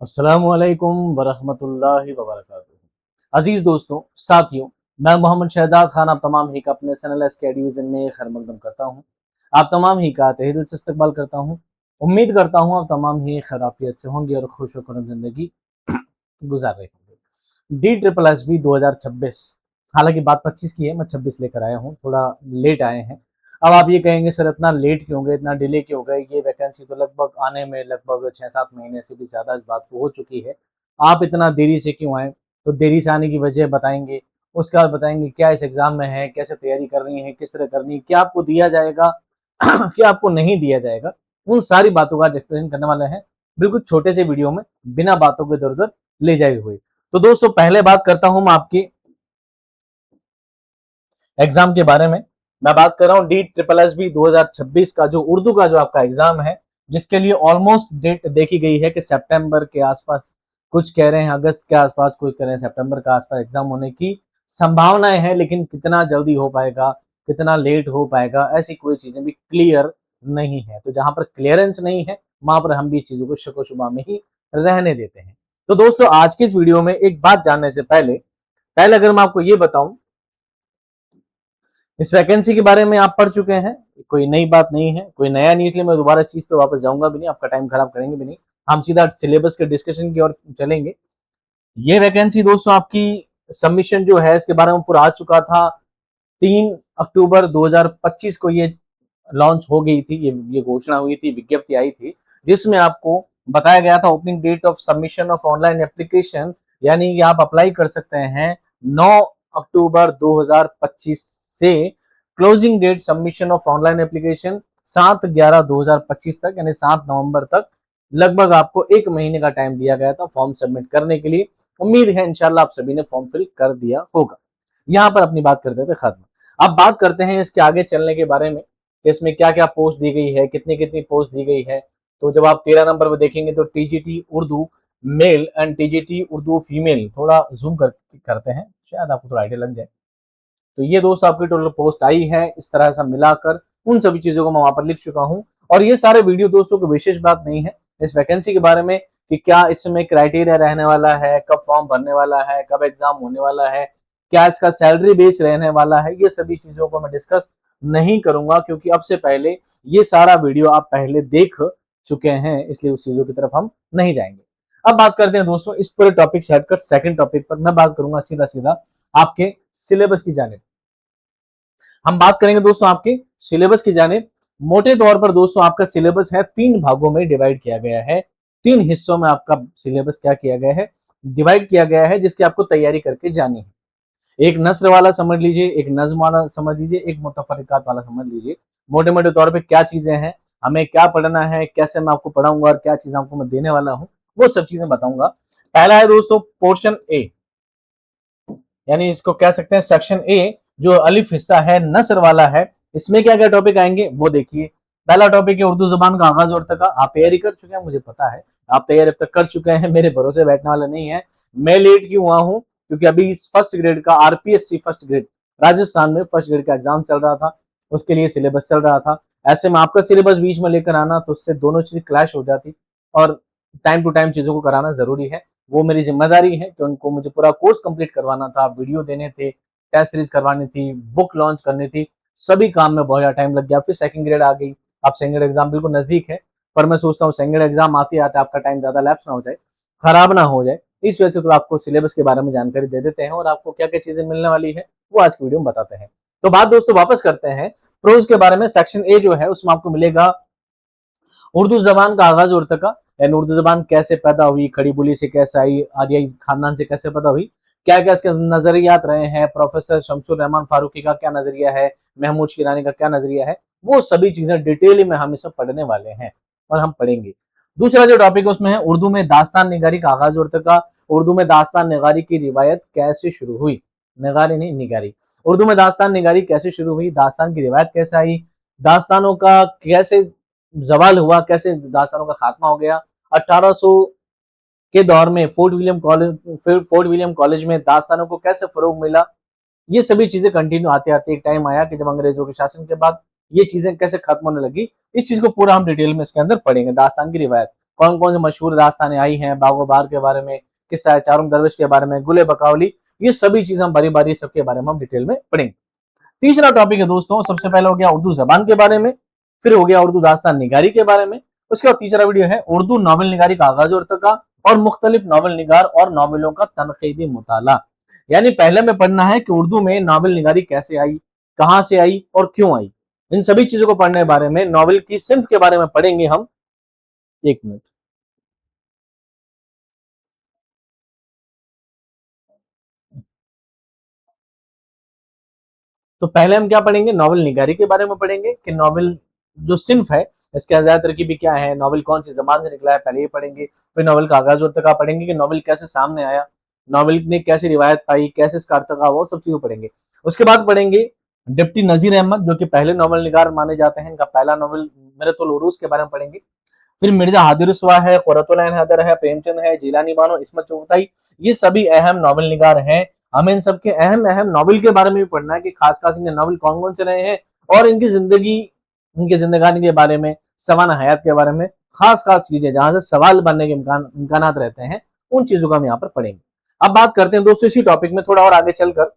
अस्सलामुअलैकुम वरहमतुल्लाहि वबरकातुहू। अजीज दोस्तों, साथियों, मैं मोहम्मद शहजाद खान आप तमाम ही का अपने चैनल एसके डिवीजन में खैर मकदम करता हूँ। आप तमाम ही का तहे दिल से इस्तकबाल करता हूँ। उम्मीद करता हूँ आप तमाम ही खैराफियत से होंगे और खुश खुश जिंदगी गुजार रहे होंगे। DSSB 2026, हालांकि बात 25 की है, मैं 26 लेकर आया हूँ, थोड़ा लेट आए हैं। अब आप ये कहेंगे सर इतना लेट क्यों गए, इतना डिले क्यों गए, ये वैकेंसी तो लगभग आने में लगभग 6-7 महीने से भी ज़्यादा इस बात को हो चुकी है, आप इतना देरी से क्यों आए। तो देरी से आने की वजह बताएंगे, उसके बाद बताएंगे क्या इस एग्ज़ाम में है, कैसे तैयारी करनी है, किस तरह करनी है, क्या आपको दिया जाएगा क्या आपको नहीं दिया जाएगा। उन सारी बातों का आज एक्सप्लेन करने वाले हैं, बिल्कुल छोटे से वीडियो में, बिना बातों के इधर उधर ले जाए हुए। तो दोस्तों पहले बात करता हूं मैं आपकी एग्जाम के बारे में। मैं बात कर रहा हूँ DSSB 2026 का जो उर्दू का जो आपका एग्जाम है, जिसके लिए ऑलमोस्ट डेट देखी गई है कि सितंबर के आसपास, कुछ कह रहे हैं अगस्त के आसपास, कुछ कह रहे हैं सितंबर के आसपास एग्जाम होने की संभावनाएं हैं, लेकिन कितना जल्दी हो पाएगा, कितना लेट हो पाएगा, ऐसी कोई चीजें भी क्लियर नहीं है। तो जहां पर क्लियरेंस नहीं है वहां पर हम भी चीजों को शक व शुबा में ही रहने देते हैं। तो दोस्तों आज की इस वीडियो में एक बात जानने से पहले पहले अगर मैं आपको ये बताऊं, इस वैकेंसी के बारे में आप पढ़ चुके हैं, कोई नई बात नहीं है, कोई नया नहीं, इसलिए मैं दोबारा इस चीज पे वापस जाऊंगा भी नहीं, आपका टाइम खराब करेंगे भी नहीं। हम सीधा सिलेबस के डिस्कशन की ओर चलेंगे। ये वैकेंसी दोस्तों आपकी सबमिशन जो है इसके बारे में पूरा आ चुका था। 3 अक्टूबर 2025 को ये लॉन्च हो गई थी, ये घोषणा हुई थी, विज्ञप्ति आई थी, जिसमें आपको बताया गया था opening date of submission of online application, यानी कि आप अप्लाई कर सकते हैं 9 अक्टूबर 2025 से, closing date submission of online application 7/11/2025 तक, यानी 7 नवंबर तक। लगभग आपको 1 महीने का टाइम दिया गया था फॉर्म सबमिट करने के लिए। उम्मीद है इंशाल्लाह आप सभी ने फॉर्म फिल कर दिया होगा। यहां पर अपनी बात करते थे खत्म। अब बात करते हैं इसके आगे चलने के बारे में कि इसमें क्या क्या पोस्ट दी गई है, कितनी कितनी पोस्ट दी गई है। तो जब आप 13 नंबर पर देखेंगे तो TGT Urdu male and TGT Urdu female, थोड़ा जूम करते हैं शायद आपको थोड़ा आइडिया लग जाए। तो ये दोस्त आपकी टोटल पोस्ट आई है, इस तरह से मिलाकर उन सभी चीजों को मैं वहां पर लिख चुका हूं। और ये सारे वीडियो दोस्तों की विशेष बात नहीं है इस वैकेंसी के बारे में कि क्या इसमें क्राइटेरिया रहने वाला है, कब फॉर्म भरने वाला है, कब एग्जाम होने वाला है, क्या इसका सैलरी बेस रहने वाला है, ये सभी चीजों को मैं डिस्कस नहीं करूंगा, क्योंकि अब से पहले ये सारा वीडियो आप पहले देख चुके हैं, इसलिए उस चीजों की तरफ हम नहीं जाएंगे। अब बात करते हैं दोस्तों इस पूरे टॉपिक से हटकर सेकंड टॉपिक पर। मैं बात करूंगा सीधा सीधा आपके सिलेबस की जाने। हम बात करेंगे दोस्तों आपके सिलेबस की जाने। मोटे तौर पर दोस्तों आपका सिलेबस है 3 भागों में डिवाइड किया गया है, 3 हिस्सों में आपका सिलेबस क्या किया गया है, डिवाइड किया गया है, जिसकी आपको तैयारी करके जानी है। एक नस्र वाला समझ लीजिए, एक नज्म वाला समझ लीजिए, एक मुतफरिकात वाला समझ लीजिए। मोटे मोटे तौर पे क्या चीजें हैं, हमें क्या पढ़ना है, कैसे मैं आपको पढ़ाऊंगा और क्या चीज आपको मैं देने वाला हूं, वो सब चीजें बताऊंगा। पहला है दोस्तों पोर्शन ए, यानी इसको कह सकते हैं सेक्शन ए, जो अलिफ हिस्सा है, नसर वाला है। इसमें क्या क्या टॉपिक आएंगे वो देखिए। पहला टॉपिक है उर्दू जबान का आगाज और तक। आप तैयारी कर चुके हैं, मुझे पता है आप तैयारी अब तक कर चुके हैं, मेरे भरोसे बैठने वाले नहीं है। मैं लेट क्यों हुआ हूं, क्योंकि अभी इस फर्स्ट ग्रेड का RPSC फर्स्ट ग्रेड राजस्थान में फर्स्ट ग्रेड का एग्जाम चल रहा था, उसके लिए सिलेबस चल रहा था। ऐसे में आपका सिलेबस बीच में लेकर आना तो उससे दोनों चीज क्लैश हो जाती, और टाइम टू टाइम चीजों को कराना जरूरी है। वो मेरी जिम्मेदारी है कि उनको मुझे पूरा कोर्स कंप्लीट करवाना था, वीडियो देने थे, टेस्ट सीरीज करवानी थी, बुक लॉन्च करनी थी, सभी काम में बहुत ज्यादा टाइम लग गया। फिर सेकंड ग्रेड आ गई, अब सेकंड ग्रेड एग्जाम बिल्कुल नजदीक है, पर मैं सोचता हूँ सेकंड ग्रेड एग्जाम आते आते आपका टाइम ज्यादा लैप्स ना हो जाए, खराब ना हो जाए, इस वजह से तो आपको सिलेबस के बारे में जानकारी दे देते हैं और आपको क्या क्या चीजें मिलने वाली है वो आज की वीडियो में बताते हैं। तो बात दोस्तों वापस करते हैं प्रोज के बारे में। सेक्शन ए जो है उसमें आपको मिलेगा उर्दू जबान का आगाज और तका, यानी उर्दू जबान कैसे पैदा हुई, खड़ी बोली से कैसे आई, आर्याई खानदान से कैसे पैदा हुई, क्या क्या इसके नजरियात रहे हैं, प्रोफेसर शमसुर रहमान फारूकी का क्या नजरिया है, महमूद शिरानी का क्या नजरिया है, वो सभी चीजें डिटेल में हम इसे पढ़ने वाले हैं और हम पढ़ेंगे। दूसरा जो टॉपिक है उसमें है उर्दू में दास्तान निगारी का आगाज और तका। उर्दू में दास्तान निगारी की रिवायत कैसे शुरू हुई, निगारी नहीं निगारी, उर्दू में दास्तान निगारी कैसे शुरू हुई, दास्तान की रिवायत कैसे आई, दास्तानों का कैसे जवाल हुआ, कैसे दास्तानों का खात्मा हो गया। 1800 के दौर में फोर्ट विलियम कॉलेज में दास्तानों को कैसे फरोग मिला। ये सभी चीजें कंटिन्यू आते आते एक टाइम आया कि जब अंग्रेजों के शासन के बाद ये चीजें कैसे खत्म होने लगी, इस चीज को पूरा हम डिटेल में इसके अंदर पढ़ेंगे। दास्तान की रिवायत कौन कौन से मशहूर दास्तानें आई हैं, बागो बार के बारे में, किस्सा है चारुम दरवेश के बारे में, गुले बकावली, ये सभी चीजें हम बारी बारी सबके बारे में हम डिटेल में पढ़ेंगे। तीसरा टॉपिक है दोस्तों, सबसे पहले हो गया उर्दू जबान के बारे में, फिर हो गया उर्दू दास्तान निगारी के बारे में, उसके बाद तीसरा वीडियो है उर्दू नावल निगारी का आगाज और इर्तिका और मुख्तलिफ नावल निगार और नावलों का तनकीदी मुताला। यानी पहले में पढ़ना है कि उर्दू में नावल निगारी कैसे आई, कहां से आई और क्यों आई। इन सभी चीजों को पढ़ने के बारे में, नॉवल की सिंफ के बारे में पढ़ेंगे हम। एक मिनट, तो पहले हम क्या पढ़ेंगे, नॉवल निगारी के बारे में पढ़ेंगे कि नॉवल जो सिंफ है इसके अजायत तरकीबी क्या है, नॉवल कौन सी जबान से निकला है, पहले ये पढ़ेंगे। फिर नॉवल का आगाज और इर्तिका पढ़ेंगे कि नॉवल कैसे सामने आया, नॉवल ने कैसी रिवायत पाई, कैसे इसका इर्तिका हुआ, सब चीजें पढ़ेंगे। उसके बाद पढ़ेंगे डिप्टी नजीर अहमद जो कि पहले नॉवल निगार माने जाते हैं, इनका पहला नॉवल मिरतुल उरूज के बारे में पढ़ेंगे। फिर मिर्जा हादिर सुवा है, कुर्रतुल ऐन हैदर है, प्रेमचंद है, जिलानी बानो, इस्मत चुगताई, ये सभी अहम नॉवल निगार हैं। हमें इन सबके अहम अहम नॉवल के बारे में भी पढ़ना है कि खास खास इनके नॉवल कौन कौन से रहे हैं और इनकी जिंदगी, इनके जिंदगानी के बारे में, सवाना हयात के बारे में, खास खास चीजें जहां से सवाल बनने के इम्कानात रहते हैं, उन चीजों का हम यहाँ पर पढ़ेंगे। अब बात करते हैं दोस्तों इसी टॉपिक में थोड़ा और आगे चलकर।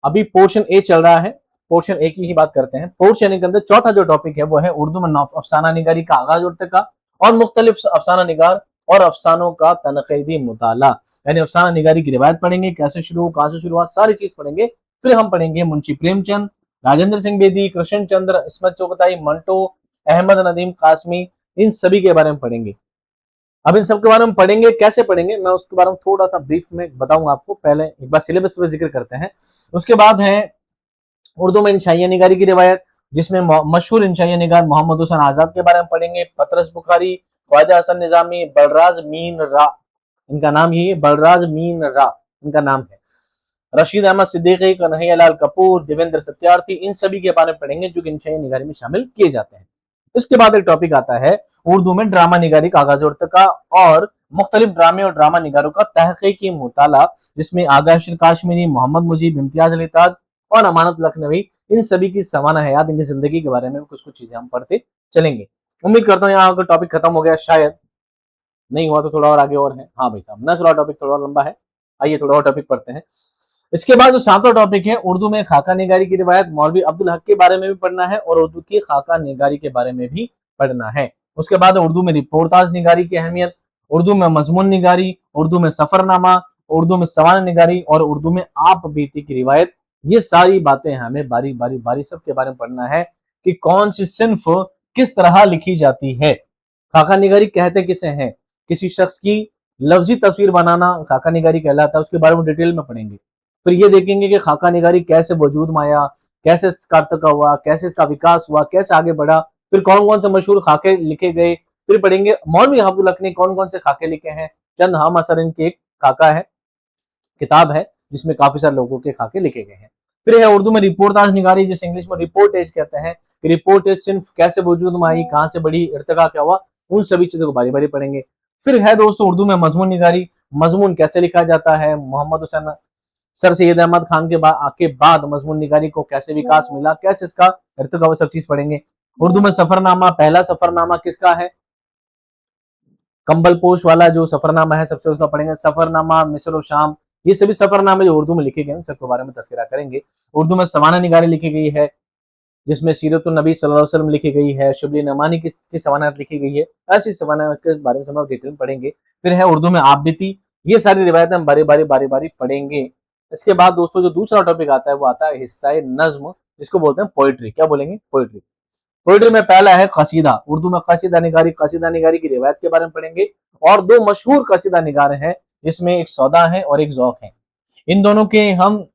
अभी पोर्शन ए चल रहा है, पोर्शन ए की ही बात करते हैं। पोर्शन ए के अंदर चौथा जो टॉपिक है वो है उर्दू में अफसाना निगारी का आगाज और इर्तिका और मुख्तलिफ अफसाना निगार और अफसानों का तनकीदी मुताला। यानी अफसाना निगारी की रिवायत पढ़ेंगे, कैसे शुरू, कहां से शुरू हुआ, सारी चीज पढ़ेंगे। फिर हम पढ़ेंगे मुंशी प्रेमचंद, राजेंद्र सिंह बेदी, कृष्ण चंद्र, इस्मत चुगताई, मंटो, अहमद नदीम कासमी, इन सभी के बारे में पढ़ेंगे। अब इन सब के बारे में पढ़ेंगे, कैसे पढ़ेंगे मैं उसके बारे में थोड़ा सा ब्रीफ में बताऊंगा आपको। पहले एक बार सिलेबस पे जिक्र करते हैं। उसके बाद है उर्दू में इंशाइया निगारी की रिवायत, जिसमें मशहूर इंशाइया निगार मोहम्मद हुसैन आजाद के बारे में पढ़ेंगे। पतरस बुखारी, ख्वाजा हसन निजामी, बलराज मीन रा, इनका नाम यही है, बलराज मीन रा इनका नाम है। रशीद अहमद सिद्दीकी, कन्हैया लाल कपूर, देवेंद्र सत्यार्थी, इन सभी के बारे में पढ़ेंगे जो कि इंशाइया निगारी में शामिल किए जाते हैं। इसके बाद एक टॉपिक आता है उर्दू में ड्रामा निगारी का आगाज और इर्तिका और मुख्तलिफ ड्रामे और ड्रामा निगारों का तहकीकी मुताला, जिसमें आगा अशर काश्मीरी, मोहम्मद मुजीब, इम्तियाज अली ताज और अमानत लखनवी, इन सभी की सवाना हयात, इनकी जिंदगी के बारे में कुछ कुछ चीजें हम पढ़ते चलेंगे। उम्मीद करता हूँ यहाँ का टॉपिक खत्म हो गया, शायद नहीं हुआ तो थोड़ा और आगे और है। हाँ भाई साहब, नस्ल टॉपिक थोड़ा और लंबा है, आइए थोड़ा और टॉपिक पढ़ते हैं। इसके बाद जो सातवां टॉपिक है उर्दू में खाका निगारी की रिवायत, मौलवी अब्दुल हक के बारे में भी पढ़ना है और उर्दू की खाका निगारी के बारे में भी पढ़ना है। उसके बाद उर्दू में रिपोर्टाज निगारी की अहमियत, उर्दू में मजमून निगारी, उर्दू में सफरनामा, उर्दू में सवाल निगारी और उर्दू में आप बीती की रिवायत। ये सारी बातें हमें बारी बारी बारी सबके बारे में पढ़ना है कि कौन सी सिंफ किस तरह लिखी जाती है। खाका निगारी कहते किसे हैं, किसी शख्स की लफ्जी तस्वीर बनाना खाका निगारी कहलाता है, उसके बारे में डिटेल में पढ़ेंगे। फिर ये देखेंगे कि खाका निगारी कैसे वजूद में आया, कैसे इसका इर्तिका हुआ, कैसे इसका विकास हुआ, कैसे आगे बढ़ा, फिर कौन कौन से मशहूर खाके लिखे गए। फिर पढ़ेंगे मौलवी अब्दुल हक ने कौन कौन से खाके लिखे हैं, चंद हम असर इनकी एक खाका है, किताब है जिसमें काफी सारे लोगों के खाके लिखे गए हैं। फिर है उर्दू में रिपोर्टाज निगारी, जिसे इंग्लिश में रिपोर्टेज कहते हैं, कि रिपोर्टेज सिर्फ कैसे वजूद में आई, कहां से बढ़ी, इर्तिका क्या हुआ, उन सभी चीजों को बारी बारी पढ़ेंगे। फिर है दोस्तों उर्दू में मजमून निगारी, मजमून कैसे लिखा जाता है, मोहम्मद हुसैन सर सैयद अहमद खान के बाद मजमून निगारी को कैसे विकास मिला, कैसे इसका इर्तिका, वो सब चीज पढ़ेंगे। उर्दू में सफरनामा, पहला सफरनामा किसका है, कंबल पोश वाला जो सफरनामा है सबसे उसका पढ़ेंगे। सफरनामा, मिस्र और शाम, ये सभी सफरनामे जो उर्दू में लिखे गए हैं सबके बारे में तस्करा करेंगे। उर्दू में सवाना निगारी लिखी गई है, जिसमें सीरतुन नबी सल्लल्लाहु अलैहि वसल्लम लिखी गई है, शुबली नमानी की सवानात लिखी गई है। ऐसी सवानात के बारे में हम डिटेल पढ़ेंगे। फिर है उर्दू में आप बीती, ये सारी रिवायतें हम बारी बारी पढ़ेंगे। इसके बाद दोस्तों जो दूसरा टॉपिक आता है वो आता है हिस्सा नज्म, जिसको बोलते हैं पोइट्री। क्या बोलेंगे, पोइट्री। पोइट्री में पहला है कसीदा, उर्दू में कसीदा निगारी की रिवायत के बारे में पढ़ेंगे। और दो मशहूर कसीदा निगार हैं, जिसमें एक सौदा है और एक ज़ौक़ है। इन दोनों के हम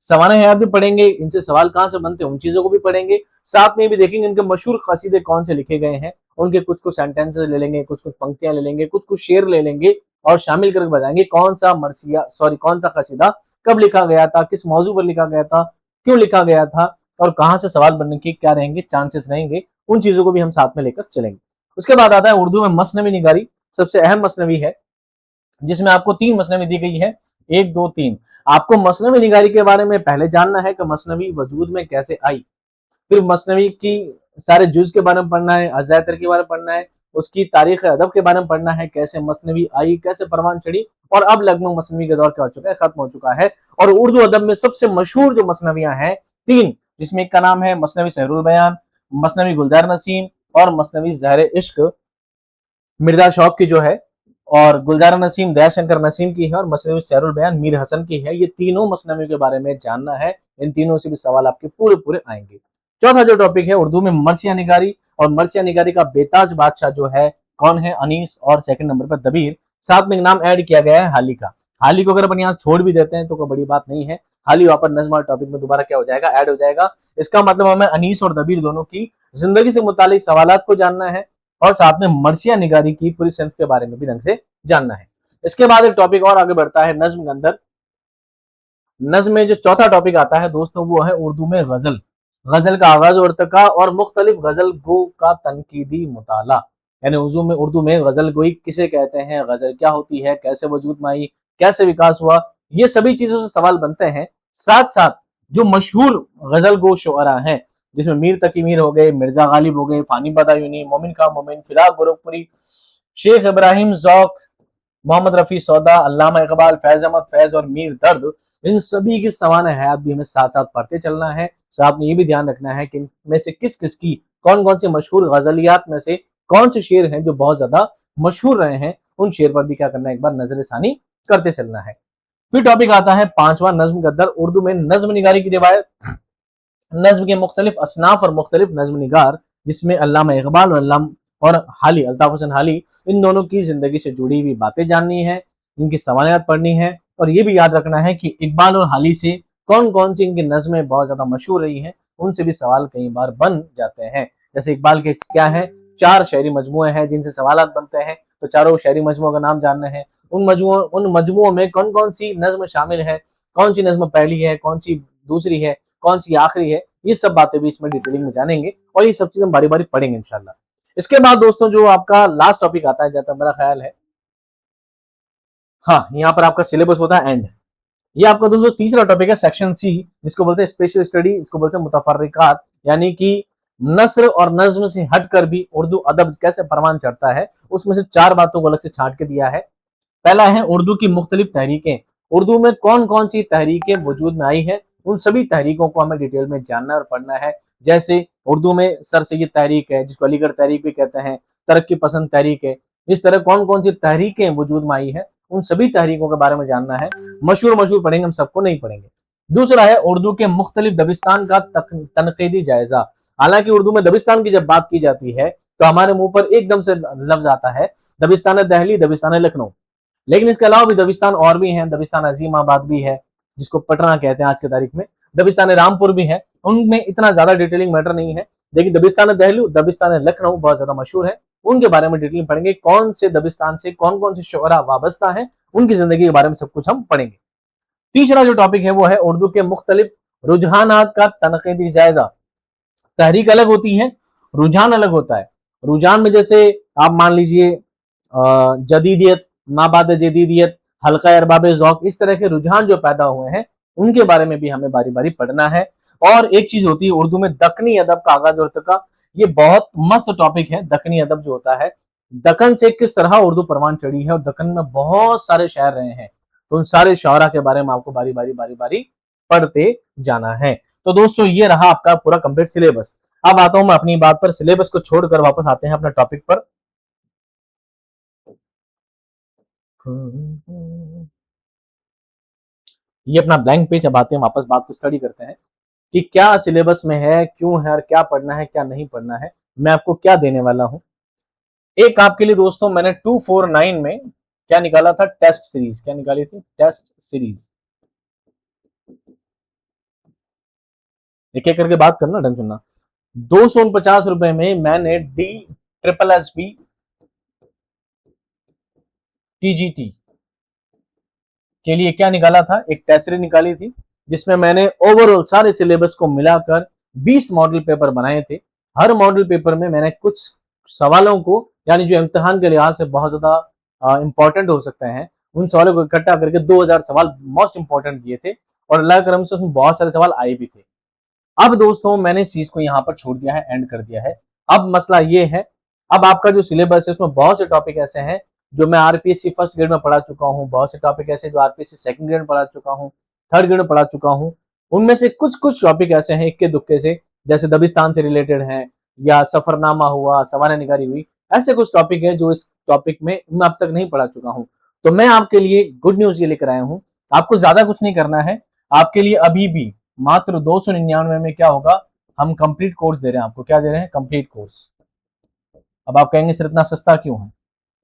सवाना हयात भी पढ़ेंगे, इनसे सवाल कहां से बनते हैं उन चीजों को भी पढ़ेंगे। साथ में भी देखेंगे इनके मशहूर कसीदे कौन से लिखे गए हैं, उनके कुछ कुछ सेंटेंसेस ले लेंगे, कुछ कुछ पंक्तियां ले लेंगे, कुछ कुछ शेर ले लेंगे और शामिल करके बताएंगे कौन सा कौन सा कसीदा कब लिखा गया था, किस मौजू पर लिखा गया था, क्यों लिखा गया था और कहां से सवाल बनने के क्या रहेंगे, चांसेस रहेंगे, उन चीजों को भी हम साथ में लेकर चलेंगे। उसके बाद आता है उर्दू में मसनवी निगारी, सबसे अहम मसनवी है, जिसमें आपको 3 मसनवी दी गई है, 1 2 3। आपको मसनवी निगारी के बारे में पहले जानना है कि मसनवी वजूद में कैसे आई, फिर मसनवी की सारे जुज के बारे में पढ़ना है, अज़ातर के बारे में पढ़ना है, उसकी तारीख अदब के बारे में पढ़ना है, कैसे मसनवी आई, कैसे परवान चढ़ी, और अब लगभग मसनवी का दौर क्या हो चुका है, खत्म हो चुका है। और उर्दू अदब में सबसे मशहूर जो मसनवियां हैं तीन, जिसमें एक का नाम है मसनवी सहरुल बयान, मसनवी गुलजार नसीम और मसनवी ज़हर इश्क मिर्जा शौक की जो है, और गुलजार नसीम दयाशंकर नसीम की है, और मसनवी सहरुल बयान मीर हसन की है। ये तीनों मसनवी के बारे में जानना है, इन तीनों से भी सवाल आपके पूरे पूरे आएंगे। चौथा जो टॉपिक है उर्दू में मरसिया निगारी, और मरसिया निगारी का बेताज बादशाह जो है कौन है, अनीस, और सेकंड नंबर पर दबीर। साथ में एक नाम ऐड किया गया है हाली का। हाली को अगर अपन यहाँ छोड़ भी देते हैं तो कोई बड़ी बात नहीं है, हाली वहां पर नज्म टॉपिक में दोबारा क्या हो जाएगा, ऐड हो जाएगा। इसका मतलब हमें अनीस और दबीर दोनों की जिंदगी से मुतालिक सवालात को जानना है, और साथ में मरसिया निगारी की पूरी सिंफ के बारे में भी ढंग से जानना है। इसके बाद एक टॉपिक और आगे बढ़ता है नज्म के अंदर। नज्म में जो चौथा टॉपिक आता है दोस्तों वो है उर्दू में गजल। गजल का आगाज और इर्तिका और मुख्तलिफ गजल गो का तनकीदी मुताला, यानी उर्दू में गजल गोई किसे कहते हैं, गजल क्या होती है, कैसे वजूद में आई, कैसे विकास हुआ, ये सभी चीजों से सवाल बनते हैं। साथ साथ जो मशहूर गजल गो शुअरा हैं, जिसमें मीर तकी मीर हो गए, मिर्जा गालिब हो गए, फानी बदायूनी, मोमिन खां मोमिन, फिराक गोरखपुरी, शेख इब्राहिम जौक, मोहम्मद रफी सौदा, अल्लामा इकबाल, फैज अहमद फैज और मीर दर्द, इन सभी की सवाना हयात भी हमें साथ साथ पढ़ते चलना है। साथ में ये भी ध्यान रखना है कि इनमें से किस किस की कौन कौन सी मशहूर गजलियात में से कौन से शेर हैं जो बहुत ज्यादा मशहूर रहे हैं, उन शेर पर भी क्या करना है, एक बार नजर सानी करते चलना है। फिर टॉपिक आता है पांचवा नज्म गद्दर, उर्दू में नज्म निगारी की रिवायत। नज्म के मुख्तलिफ असनाफ और मुख्तलिफ नज्म निगार, जिसमें अल्लामा इकबाल और हाली अल्ताफ हुसैन हाली, इन दोनों की जिंदगी से जुड़ी हुई बातें जाननी है, इनकी सवालियात पढ़नी है, और ये भी याद रखना है कि इकबाल और हाली से कौन कौन सी इनकी नज्में बहुत ज्यादा मशहूर रही हैं, उनसे भी सवाल कई बार बन जाते हैं। जैसे इकबाल के क्या है, 4 शायरी मजमुए हैं जिनसे सवालात बनते हैं, तो चारों शायरी मजमुओं का नाम जानना है। उन मजमुओं में कौन कौन सी नज्म शामिल है, कौन सी नज्म पहली है, कौन सी दूसरी है, कौन सी आखिरी है, ये सब बातें भी इसमें डिटेलिंग में जानेंगे, और ये सब चीज हम बारी बारी पढ़ेंगे इंशाल्लाह। इसके बाद दोस्तों जो आपका लास्ट टॉपिक आता है, जहां तक मेरा ख्याल है, हाँ, यहाँ पर आपका सिलेबस होता है एंड। ये आपका दोस्तों तीसरा टॉपिक है सेक्शन सी, जिसको बोलते हैं स्पेशल स्टडी, इसको बोलते हैं मुतफर्रिकात, यानी कि नस्र और नज्म से हटकर भी उर्दू अदब कैसे परवान चढ़ता है, उसमें से 4 बातों को अलग से छांट के दिया है। पहला है उर्दू की मुख्तलिफ तहरीकें, उर्दू में कौन कौन सी तहरीकें वजूद में आई है, उन सभी तहरीकों को हमें डिटेल में जानना और पढ़ना है। जैसे उर्दू में सर सैयद तहरीक है, जिसको अलीगढ़ तहरीक भी कहते हैं, तरक्की पसंद तहरीक है। इस तरह कौन कौन सी तहरीकें वजूद में आई है, उन सभी तहरीकों के बारे में जानना है। मशहूर मशहूर पढ़ेंगे, हम सबको नहीं पढ़ेंगे। दूसरा है उर्दू के मुख्तलिफ दबिस्तान का तनकीदी जायजा। हालांकि उर्दू में दबिस्तान की जब बात की जाती है तो हमारे मुंह पर एकदम से लफ्ज आता है दबिस्तान दहली, दबिस्तान लखनऊ, लेकिन इसके अलावा भी दबिस्तान और भी हैं। दबिस्तान अजीमाबाद भी है, जिसको पटना कहते हैं आज की तारीख में, दबिस्तान रामपुर भी है। उनमें इतना ज्यादा डिटेलिंग मैटर नहीं है, लेकिन दबिस्तान दहलू, दबिस्तान लखनऊ बहुत ज्यादा मशहूर है। उनके बारे में डिटेलिंग पढ़ेंगे, कौन से दबिस्तान से कौन कौन से शुअरा वाबस्ता है, उनकी जिंदगी के बारे में सब कुछ हम पढ़ेंगे। तीसरा जो टॉपिक है वो है उर्दू के मुख्तलिफ रुझानात का तनकीदी जायजा। तहरीक अलग होती है, रुझान अलग होता है। रुझान में जैसे आप मान लीजिए जदीदियत, माबाद जदीदियत, हल्का अरबाब ज़ौक़, इस तरह के रुझान जो पैदा हुए हैं उनके बारे में भी हमें बारी बारी पढ़ना है। और एक चीज होती है उर्दू में दक्कनी अदब का आगाज और इर्तिका, ये बहुत मस्त टॉपिक है। दक्कनी अदब जो होता है, दक्कन से किस तरह उर्दू परवान चढ़ी है, और दक्कन में बहुत सारे शायर रहे हैं, तो उन सारे शायरा के बारे में आपको बारी बारी पढ़ते जाना है। तो दोस्तों ये रहा आपका पूरा कंप्लीट सिलेबस। अब आता हूं मैं अपनी बात पर, सिलेबस को छोड़कर वापस आते हैं अपने टॉपिक पर। ये अपना ब्लैंक पेज, अब आते हैं वापस बात को स्टडी करते हैं कि क्या सिलेबस में है, क्यों है, और क्या पढ़ना है क्या नहीं पढ़ना है, मैं आपको क्या देने वाला हूं। एक आपके लिए दोस्तों मैंने 249 में क्या निकाला था, टेस्ट सीरीज। क्या निकाली थी, टेस्ट सीरीज। एक एक करके बात करना, ढंग सुनना। 249 रुपए में मैंने DSSB TGT के लिए क्या निकाला था, एक टेस्ट सीरीज निकाली थी, जिसमें मैंने ओवरऑल सारे सिलेबस को मिलाकर 20 मॉडल पेपर बनाए थे। हर मॉडल पेपर में मैंने कुछ सवालों को, यानी जो इम्तिहान के लिहाज से बहुत ज्यादा इंपॉर्टेंट हो सकते हैं, उन सवालों को इकट्ठा करके 2000 सवाल मोस्ट इंपॉर्टेंट दिए थे, और अल्लाह करम से उसमें बहुत सारे सवाल आए भी थे। अब दोस्तों मैंने इस चीज को यहाँ पर छोड़ दिया है, एंड कर दिया है। अब मसला ये है, अब आपका जो सिलेबस है उसमें बहुत से टॉपिक ऐसे हैं जो मैं आरपीएससी फर्स्ट ग्रेड में पढ़ा चुका हूँ, बहुत से टॉपिक ऐसे जो आरपीएससी सेकंड ग्रेड में पढ़ा चुका हूँ, थर्ड ग्रेड में पढ़ा चुका हूँ। उनमें से कुछ कुछ टॉपिक ऐसे हैं इक्के दुक्के से, जैसे दबिस्तान से रिलेटेड हैं, या सफरनामा हुआ, सवार निगारी हुई, ऐसे कुछ टॉपिक है जो इस टॉपिक में मैं अब तक नहीं पढ़ा चुका हूँ। तो मैं आपके लिए गुड न्यूज ये लेकर आया हूँ, आपको ज्यादा कुछ नहीं करना है। आपके लिए अभी भी मात्र 299 में क्या होगा, हम कंप्लीट कोर्स दे रहे हैं आपको। क्या दे रहे हैं? Complete course. अब आप कहेंगे सर इतना सस्ता क्यों है?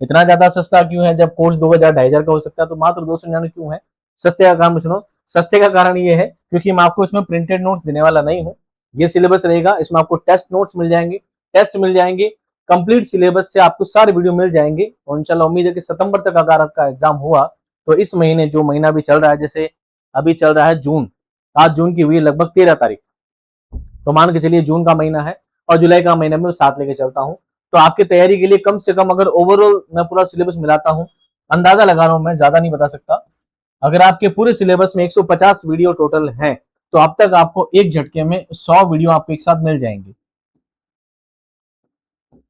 इतना ज्यादा सस्ता क्यों है? जब कोर्स 2000 2500 का हो सकता है तो मात्र 299 क्यों है? सस्ते का कारण सुनो, सस्ते का कारण ये है क्योंकि मैं आपको इसमें प्रिंटेड नोट्स देने वाला नहीं हूँ। ये सिलेबस रहेगा, इसमें आपको टेस्ट नोट्स मिल जाएंगे, टेस्ट मिल जाएंगे, कंप्लीट सिलेबस से आपको सारे वीडियो मिल जाएंगे। और इंशाल्लाह उम्मीद है कि सितंबर तक अगर आपका एग्जाम हुआ तो इस महीने, जो महीना भी चल रहा है, जैसे अभी चल रहा है जून, आज जून की हुई लगभग 13 तारीख, तो मान के चलिए जून का महीना है और जुलाई का महीना में 7 लेके चलता हूँ। तो आपकी तैयारी के लिए कम से कम, अगर ओवरऑल मैं पूरा सिलेबस मिलाता हूँ, अंदाजा लगा रहा हूँ मैं, ज्यादा नहीं बता सकता, अगर आपके पूरे सिलेबस में 150 वीडियो टोटल हैं तो अब तक आपको एक झटके में 100 वीडियो आपको एक साथ मिल जाएंगे।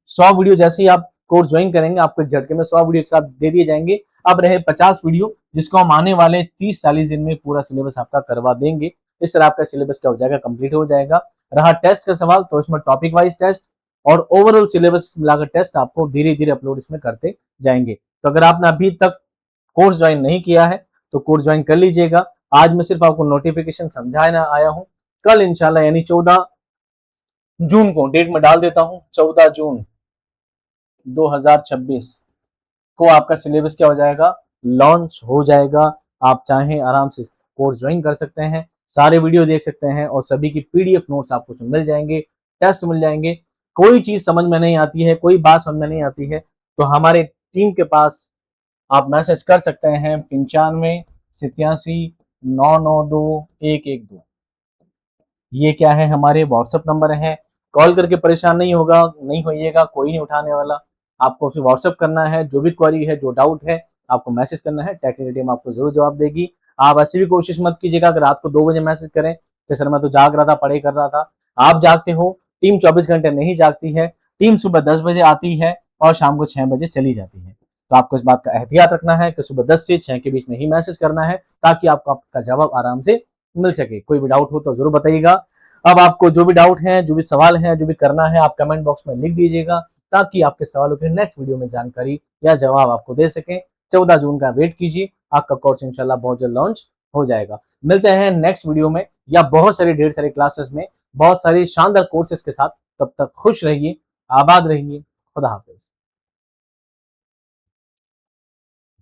100 वीडियो जैसे ही आप कोर्स ज्वाइन करेंगे आपको एक झटके में 100 वीडियो एक साथ दे दिए जाएंगे। अब रहे 50 वीडियो, जिसको हम आने वाले 30-40 दिन में पूरा सिलेबस आपका करवा देंगे। इस तरह आपका सिलेबस क्या हो जाएगा, कंप्लीट हो जाएगा। रहा टेस्ट का सवाल, तो इसमें टॉपिक वाइज टेस्ट और ओवरऑल सिलेबस मिलाकर टेस्ट आपको धीरे धीरे अपलोड इसमें करते जाएंगे। तो अगर आपने अभी तक कोर्स ज्वाइन नहीं किया है तो कोर्स ज्वाइन कर लीजिएगा। आज मैं सिर्फ आपको नोटिफिकेशन समझाने आया हूं। कल इंशाल्लाह यानी 14 जून को, डेट में डाल देता हूं, 14 जून 2026 को आपका सिलेबस क्या हो जाएगा, लॉन्च हो जाएगा। आप चाहें आराम से कोर्स ज्वाइन कर सकते हैं, सारे वीडियो देख सकते हैं और सभी की पीडीएफ नोट्स आपको उसमें मिल जाएंगे, टेस्ट मिल जाएंगे। कोई चीज समझ में नहीं आती है, कोई बात समझ में नहीं आती है तो हमारे टीम के पास आप मैसेज कर सकते हैं 95 87 992 112। ये क्या है, हमारे व्हाट्सएप नंबर है। कॉल करके परेशान नहीं होगा, नहीं होइएगा, कोई नहीं उठाने वाला। आपको फिर व्हाट्सएप करना है, जो भी क्वेरी है, जो डाउट है, आपको मैसेज करना है, टेक्निकल टीम आपको जरूर जवाब देगी। आप ऐसी भी कोशिश मत कीजिएगा कि रात को 2 बजे मैसेज करें कि सर मैं तो जाग रहा था, पढ़ाई कर रहा था। आप जागते हो, टीम 24 घंटे नहीं जागती है। टीम सुबह 10 बजे आती है और शाम को 6 बजे चली जाती है। तो आपको इस बात का एहतियात रखना है कि सुबह 10 से 6 के बीच में ही मैसेज करना है, ताकि आपको आपका जवाब आराम से मिल सके। कोई भी डाउट हो तो जरूर बताइएगा। अब आपको जो भी डाउट है, जो भी सवाल है, जो भी करना है, आप कमेंट बॉक्स में लिख दीजिएगा, ताकि आपके सवालों की नेक्स्ट वीडियो में जानकारी या जवाब आपको दे सके। 14 जून का वेट कीजिए, आपका कोर्स इंशाल्लाह बहुत जल्द लॉन्च हो जाएगा। मिलते हैं नेक्स्ट वीडियो में, या बहुत सारे ढेर सारे क्लासेस में, बहुत सारे शानदार कोर्सेज के साथ। तब तक खुश रहिए, आबाद रहिए। खुदा हाफिज।